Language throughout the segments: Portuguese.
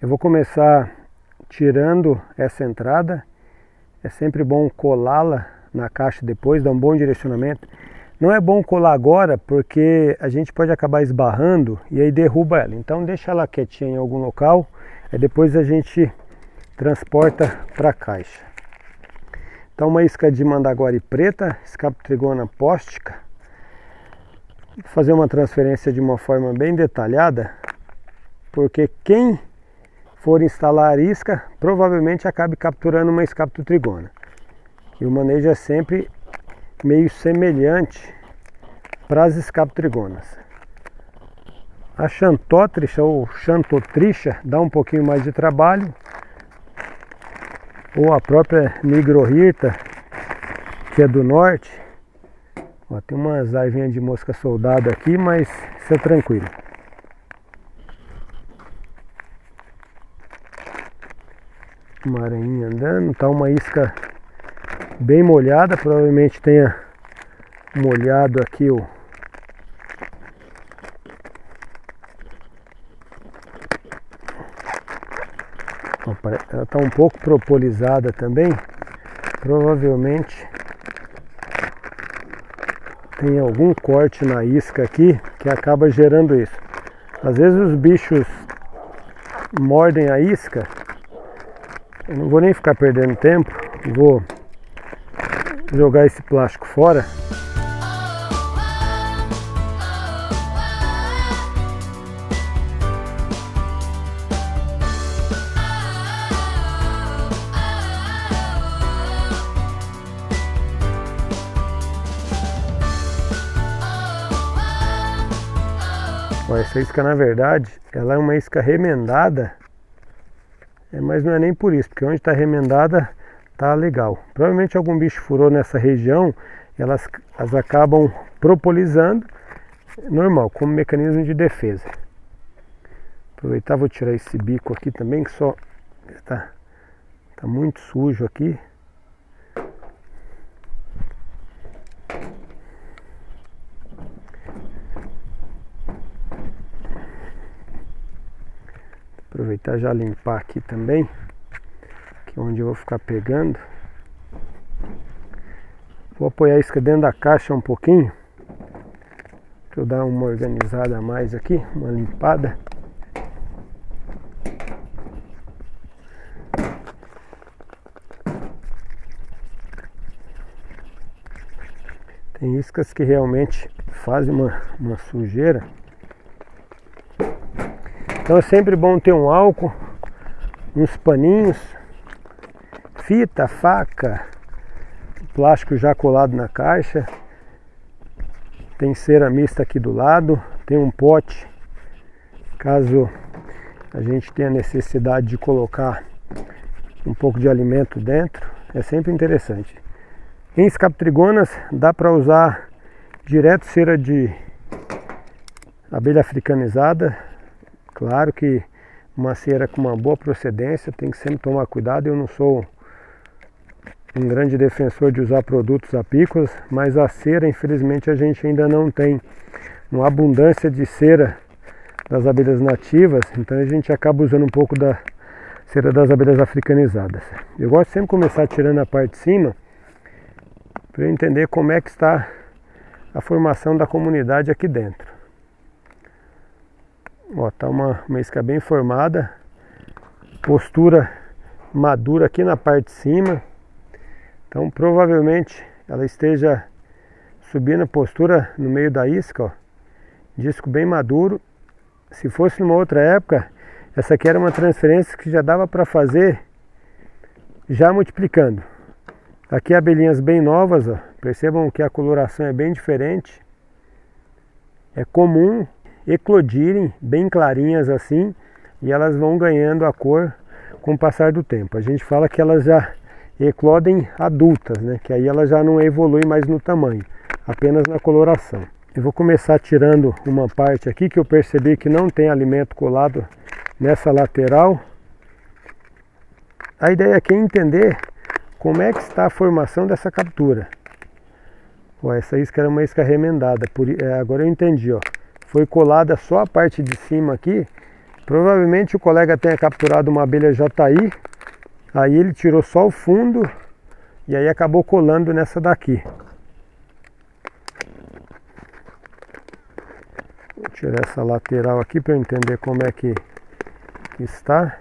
Eu vou começar tirando essa entrada. É sempre bom colá-la na caixa depois, dar um bom direcionamento. Não é bom colar agora porque a gente pode acabar esbarrando e aí derruba ela. Então deixa ela quietinha em algum local, aí depois a gente transporta para a caixa. Então uma isca de mandaguari preta, escaptotrigona póstica. Vou fazer uma transferência de uma forma bem detalhada, porque quem for instalar a isca provavelmente acabe capturando uma escaptotrigona. E o manejo é sempre meio semelhante para as escaptotrigonas. A xantótricha ou xantotricha dá um pouquinho mais de trabalho, ou a própria nigrohirta, que é do norte. Ó, tem umas larvinhas de mosca soldado aqui, mas isso é tranquilo. Uma aranhinha andando, tá uma isca bem molhada, provavelmente tenha molhado aqui o ela está um pouco propolizada também, provavelmente tem algum corte na isca aqui que acaba gerando isso. Às vezes os bichos mordem a isca. Eu não vou nem ficar perdendo tempo, vou jogar esse plástico fora. Ó, essa isca na verdade, ela é uma isca remendada, mas não é nem por isso, porque onde está remendada tá legal. Provavelmente algum bicho furou nessa região, elas acabam propolizando, normal, como mecanismo de defesa. Aproveitar, vou tirar esse bico aqui também, que só tá muito sujo aqui. Aproveitar já limpar aqui também, que é onde eu vou ficar pegando. Vou apoiar a isca dentro da caixa um pouquinho, para eu dar uma organizada a mais aqui, uma limpada. Tem iscas que realmente fazem uma sujeira. Então é sempre bom ter um álcool, uns paninhos, fita, faca, plástico já colado na caixa. Tem cera mista aqui do lado, tem um pote, caso a gente tenha necessidade de colocar um pouco de alimento dentro, é sempre interessante. Em escaptotrigonas dá para usar direto cera de abelha africanizada. Claro que uma cera com uma boa procedência tem que sempre tomar cuidado. Eu não sou um grande defensor de usar produtos apícolas, mas a cera, infelizmente, a gente ainda não tem uma abundância de cera das abelhas nativas, então a gente acaba usando um pouco da cera das abelhas africanizadas. Eu gosto sempre de começar tirando a parte de cima, para eu entender como é que está a formação da comunidade aqui dentro. Ó, tá uma isca bem formada, postura madura aqui na parte de cima. Então provavelmente ela esteja subindo a postura no meio da isca, ó. Disco bem maduro. Se fosse numa outra época, essa aqui era uma transferência que já dava para fazer já multiplicando. Aqui abelhinhas bem novas, ó. Percebam que a coloração é bem diferente. É comum eclodirem bem clarinhas assim, e elas vão ganhando a cor com o passar do tempo. A gente fala que elas já eclodem adultas, né? Que aí elas já não evoluem mais no tamanho, apenas na coloração. Eu vou começar tirando uma parte aqui que eu percebi que não tem alimento colado nessa lateral. A ideia aqui é entender como é que está a formação dessa captura. Ó, essa isca era uma isca remendada, agora eu entendi, ó. Foi colada só a parte de cima aqui, Provavelmente o colega tenha capturado uma abelha jataí, aí ele tirou só o fundo e aí acabou colando nessa daqui. Vou tirar essa lateral aqui para eu entender como é que está.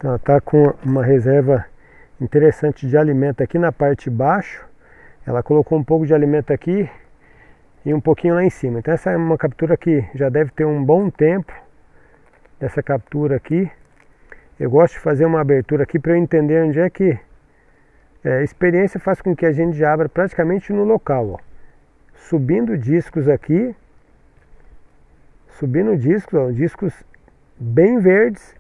Então, está com uma reserva interessante de alimento aqui na parte de baixo. Ela colocou um pouco de alimento aqui e um pouquinho lá em cima. Então essa é uma captura que já deve ter um bom tempo. Essa captura aqui. Eu gosto de fazer uma abertura aqui para eu entender onde é que a experiência faz com que a gente já abra praticamente no local. Ó. Subindo discos aqui. Subindo discos, ó, discos bem verdes.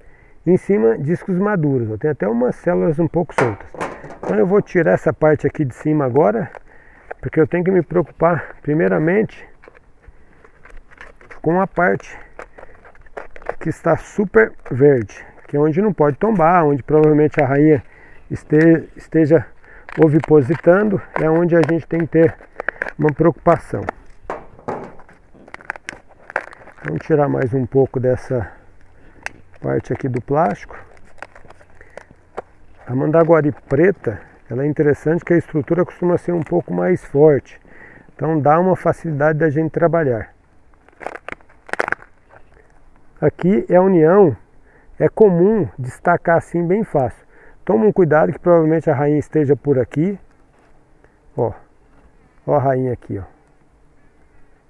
Em cima discos maduros, tem até umas células um pouco soltas. Então eu vou tirar essa parte aqui de cima agora, porque eu tenho que me preocupar primeiramente com a parte que está super verde, que é onde não pode tombar, onde provavelmente a rainha esteja ovipositando, é onde a gente tem que ter uma preocupação. Vamos tirar mais um pouco dessa parte aqui do plástico. A mandaguari preta, ela é interessante que a estrutura costuma ser um pouco mais forte, então dá uma facilidade da gente trabalhar. Aqui é a união, é comum destacar assim bem fácil. Toma um cuidado que provavelmente a rainha esteja por aqui. Ó a rainha aqui, ó.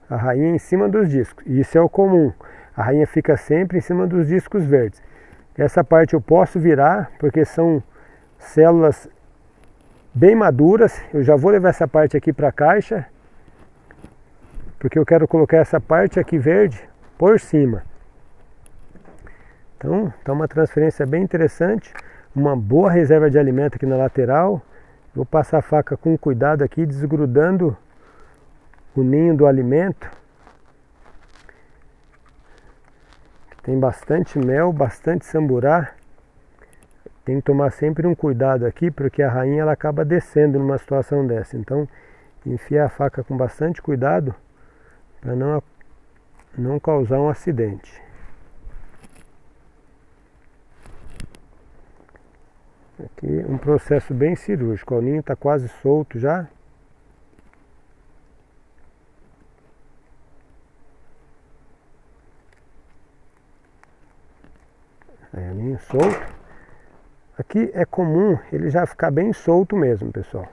A rainha em cima dos discos, isso é o comum. A rainha fica sempre em cima dos discos verdes. Essa parte eu posso virar, porque são células bem maduras. Eu já vou levar essa parte aqui para a caixa, porque eu quero colocar essa parte aqui verde por cima. Então, tá uma transferência bem interessante. Uma boa reserva de alimento aqui na lateral. Vou passar a faca com cuidado aqui, desgrudando o ninho do alimento. Tem bastante mel, bastante samburá. Tem que tomar sempre um cuidado aqui, porque a rainha ela acaba descendo numa situação dessa. Então, enfia a faca com bastante cuidado para não causar um acidente. Aqui um processo bem cirúrgico. O ninho está quase solto já. É, ninho solto. Aqui é comum ele já ficar bem solto mesmo, pessoal.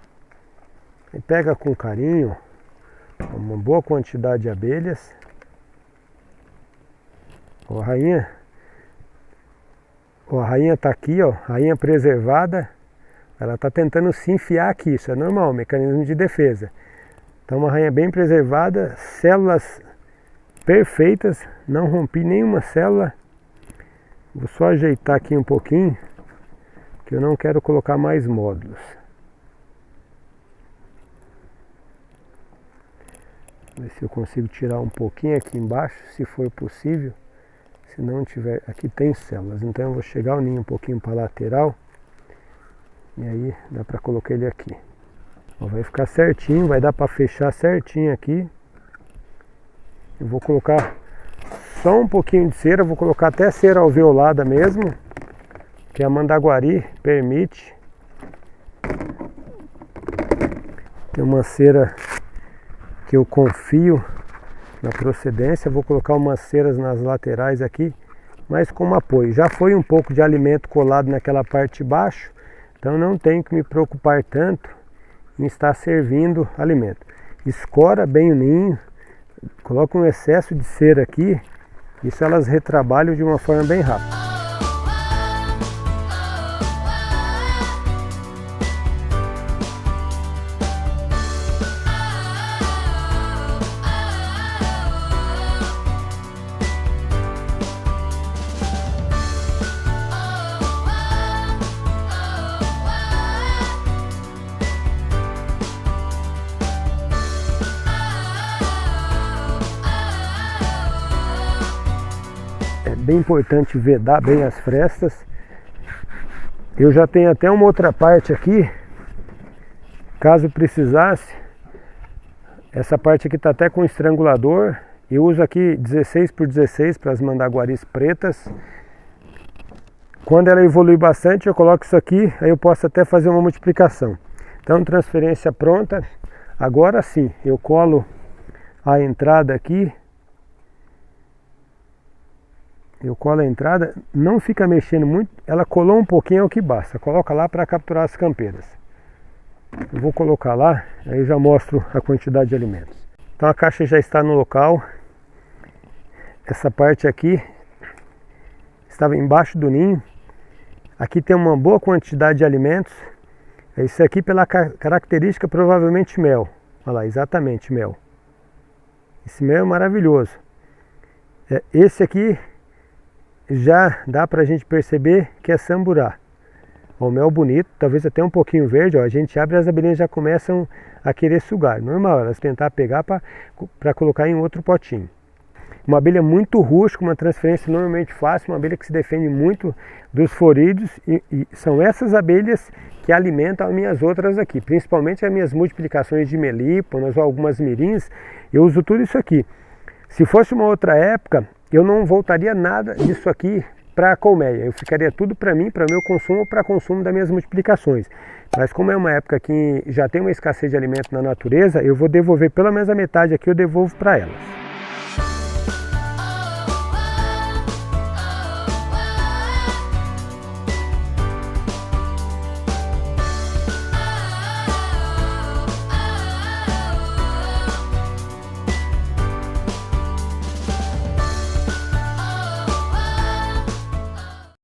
Aí pega com carinho uma boa quantidade de abelhas. Ó, a rainha está aqui, ó, rainha preservada. Ela está tentando se enfiar aqui, isso é normal, mecanismo de defesa. Então uma rainha bem preservada, células perfeitas, não rompi nenhuma célula. Vou só ajeitar aqui um pouquinho, que eu não quero colocar mais módulos. Ver se eu consigo tirar um pouquinho aqui embaixo, se for possível. Se não tiver, aqui tem células, então eu vou chegar o ninho um pouquinho para a lateral. E aí dá para colocar ele aqui. Ó, vai ficar certinho, vai dar para fechar certinho aqui. Eu vou colocar só um pouquinho de cera, vou colocar até cera alveolada mesmo, que a mandaguari permite. Tem uma cera que eu confio na procedência, vou colocar umas ceras nas laterais aqui, mas como apoio. Já foi um pouco de alimento colado naquela parte de baixo, então não tenho que me preocupar tanto em estar servindo alimento. Escora bem o ninho, coloca um excesso de cera aqui, isso elas retrabalham de uma forma bem rápida. É bem importante vedar bem as frestas. Eu já tenho até uma outra parte aqui, caso precisasse. Essa parte aqui está até com estrangulador. Eu uso aqui 16 por 16 para as mandaguaris pretas. Quando ela evolui bastante, eu coloco isso aqui, aí eu posso até fazer uma multiplicação. Então, transferência pronta. Agora sim, eu colo a entrada aqui. Eu colo a entrada, não fica mexendo muito, ela colou um pouquinho, é o que basta. Coloca lá para capturar as campeiras. Eu vou colocar lá, aí eu já mostro a quantidade de alimentos. Então a caixa já está no local. Essa parte aqui estava embaixo do ninho. Aqui tem uma boa quantidade de alimentos. Isso aqui pela característica provavelmente mel. Olha lá, exatamente mel. Esse mel é maravilhoso. Esse aqui já dá pra gente perceber que é samburá. Ó, o mel bonito, talvez até um pouquinho verde. Ó, a gente abre e as abelhinhas já começam a querer sugar. Normal, elas tentar pegar para colocar em outro potinho. Uma abelha muito rústica, uma transferência normalmente fácil, uma abelha que se defende muito dos florídeos, e são essas abelhas que alimentam as minhas outras aqui, principalmente as minhas multiplicações de melíponas ou algumas mirins. Eu uso tudo isso aqui. Se fosse uma outra época, eu não voltaria nada disso aqui para a colmeia. Eu ficaria tudo para mim, para meu consumo ou para consumo das minhas multiplicações. Mas como é uma época que já tem uma escassez de alimento na natureza, eu vou devolver pelo menos a metade aqui, eu devolvo para elas.